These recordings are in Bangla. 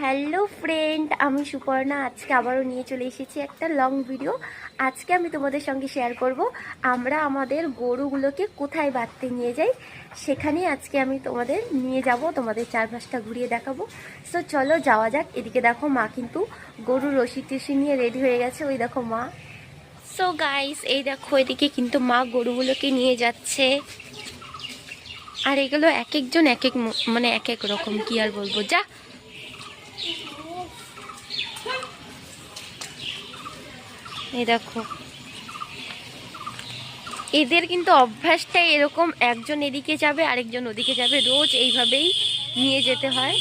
হ্যালো ফ্রেন্ড, আমি সুপর্ণা। আজকে আবারও নিয়ে চলে এসেছি একটা লং ভিডিও। আজকে আমি তোমাদের সঙ্গে শেয়ার করব আমরা আমাদের গরুগুলোকে কোথায় বাঁধতে নিয়ে যাই। সেখানে আজকে আমি তোমাদের নিয়ে যাব, তোমাদের চারপাশটা ঘুরিয়ে দেখাবো। সো চলো যাওয়া যাক। এদিকে দেখো মা কিন্তু গরুর রশি টসি নিয়ে রেডি হয়ে গেছে। ওই দেখো মা। সো গাইস, এই দেখো এদিকে কিন্তু মা গরুগুলোকে নিয়ে যাচ্ছে। আর এগুলো এক একজন এক এক মানে এক এক রকম, কি আর বলবো। যা এই দেখো, এদের কিন্তু অভ্যাসটাই এরকম, একজন এদিকে যাবে আরেকজন ওদিকে যাবে, রোজ এইভাবেই নিয়ে যেতে হয়।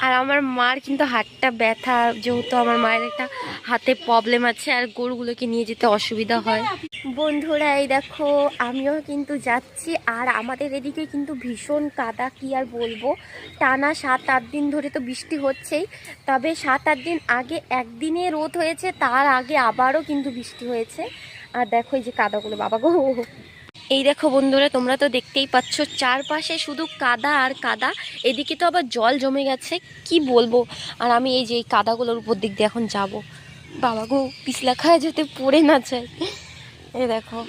আর আমার মার কিন্তু হাতটা ব্যথা, যেহেতু আমার মায়ের একটা হাতে প্রবলেম আছে, আর গরুগুলোকে নিয়ে যেতে অসুবিধা হয়। বন্ধুরা এই দেখো, আমিও কিন্তু যাচ্ছি। আর আমাদের এদিকে কিন্তু ভীষণ কাদা, কি আর বলবো। টানা 7-8 দিন ধরে তো বৃষ্টি হচ্ছেই, তবে 7-8 দিন আগে একদিনে রোদ হয়েছে, তার আগে আবারও কিন্তু বৃষ্টি হয়েছে। আর দেখো এই যে কাদাগুলো, বাবা গো। এই দেখো বন্ধুরা, তোমরা তো দেখতেই পাচ্ছ চারপাশে শুধু কাদা আর কাদা। এদিকে তো আবার জল জমে গেছে, কি বলবো। আর আমি এই যে এই কাদাগুলোর উপর দিক দিয়ে এখন যাব, বাবা গো, পিছলা খায় যাতে পড়ে না যায়। এই দেখো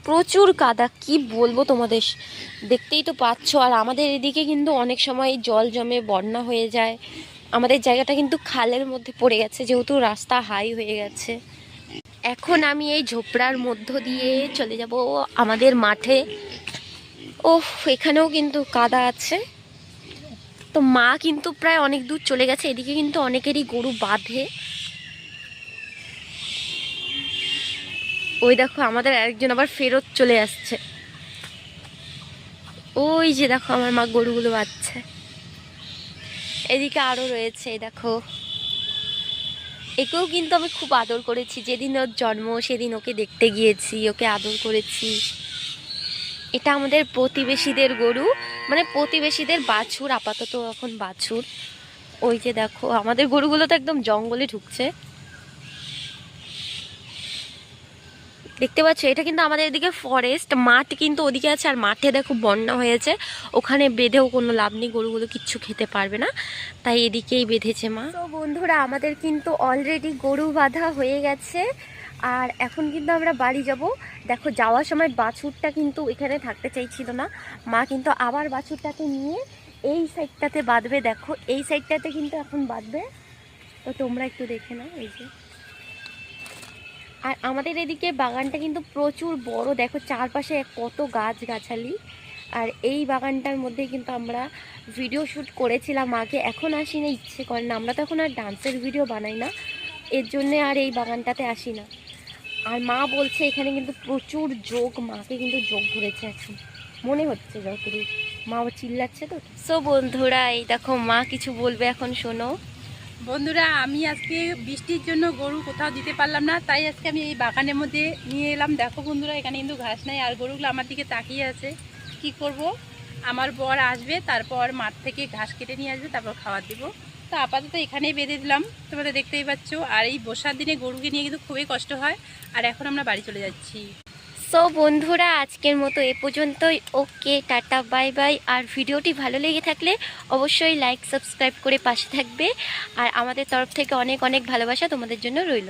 প্রচুর কাদা, কি বলবো তোমাদের, দেখতেই তো পাচ্ছ। আর আমাদের এদিকে কিন্তু অনেক সময় জল জমে বন্যা হয়ে যায়। আমাদের জায়গাটা কিন্তু খালের মধ্যে পড়ে গেছে, যেহেতু রাস্তা হাই হয়ে গেছে। এখন আমি এই ঝোপড়ার মধ্য দিয়ে চলে যাব আমাদের মাঠে। ওহ, এখানেও কিন্তু কাদা আছে। তো মা কিন্তু প্রায় অনেক দূর চলে গেছে। এদিকে কিন্তু অনেকেরই গরু বাঁধে। ওই দেখো আমাদের আরেকজন আবার ফেরত চলে আসছে। ওই যে দেখো আমার মা গরুগুলো বাঁধছে। এদিকে আরো রয়েছে, এই দেখো। একেও কিন্তু আমি খুব আদর করেছি, যেদিন ওর জন্ম সেদিন ওকে দেখতে গিয়েছি, ওকে আদর করেছি। এটা আমাদের প্রতিবেশীদের গরু, মানে প্রতিবেশীদের বাছুর, আপাতত এখন বাছুর। ওই যে দেখো আমাদের গরুগুলো তো একদম জঙ্গলে ঢুকছে, দেখতে পাচ্ছ। এটা কিন্তু আমাদের এদিকে ফরেস্ট, মাঠ কিন্তু ওদিকে আছে। আর মাঠে দেখো বন্যা হয়েছে, ওখানে বেঁধেও কোনো লাভ নেই, গরুগুলো কিচ্ছু খেতে পারবে না, তাই এদিকেই বেঁধেছে মা। তো বন্ধুরা, আমাদের কিন্তু অলরেডি গরু বাঁধা হয়ে গেছে। আর এখন কিন্তু আমরা বাড়ি যাব। দেখো যাওয়ার সময় বাছুরটা কিন্তু এখানে থাকতে চাইছিল না, মা কিন্তু আবার বাছুরটাকে নিয়ে এই সাইডটাতে বাঁধবে। দেখো এই সাইডটাতে কিন্তু এখন বাঁধবে, তো তোমরা একটু দেখে নাও। এই যে, আর আমাদের এদিকে বাগানটা কিন্তু প্রচুর বড়, দেখো চারপাশে কত গাছগাছালি। আর এই বাগানটার মধ্যে কিন্তু আমরা ভিডিও শ্যুট করেছিলাম আগে, এখন আসি না, ইচ্ছে করে না। আমরা তো এখন আর ডান্সের ভিডিও বানাই না, এর জন্যে আর এই বাগানটাতে আসি না। আর মা বলছে এখানে কিন্তু প্রচুর যোগ, মাকে কিন্তু যোগ ধরেছে এখন মনে হচ্ছে যতদূর। মা চিল্লাচ্ছে তো। সো বন্ধুরা এই দেখো মা কিছু বলবে এখন, শোনো। বন্ধুরা, আমি আজকে বৃষ্টির জন্য গরু কোথাও দিতে পারলাম না, তাই আজকে আমি এই বাগানের মধ্যে নিয়ে এলাম। দেখো বন্ধুরা, এখানে কিন্তু ঘাস নাই, আর গরুগুলো আমার দিকে তাকিয়ে আছে। কি করব, আমার বর আসবে, তারপর মাঠ থেকে ঘাস কেটে নিয়ে আসবে, তারপর খাবার দিব। তো আপাতত এখানেই বেঁধে দিলাম, তোমাদের দেখতেই পাচ্ছ। আর এই বর্ষার দিনে গরুকে নিয়ে কিন্তু খুবই কষ্ট হয়। আর এখন আমরা বাড়ি চলে যাচ্ছি। সো বন্ধুরা, আজকের মতো এ পর্যন্তই। ওকে, টাটা, বাই বাই। আর ভিডিওটি ভালো লেগে থাকলে অবশ্যই লাইক সাবস্ক্রাইব করে পাশে থাকবে। আর আমাদের তরফ থেকে অনেক অনেক ভালোবাসা তোমাদের জন্য রইল।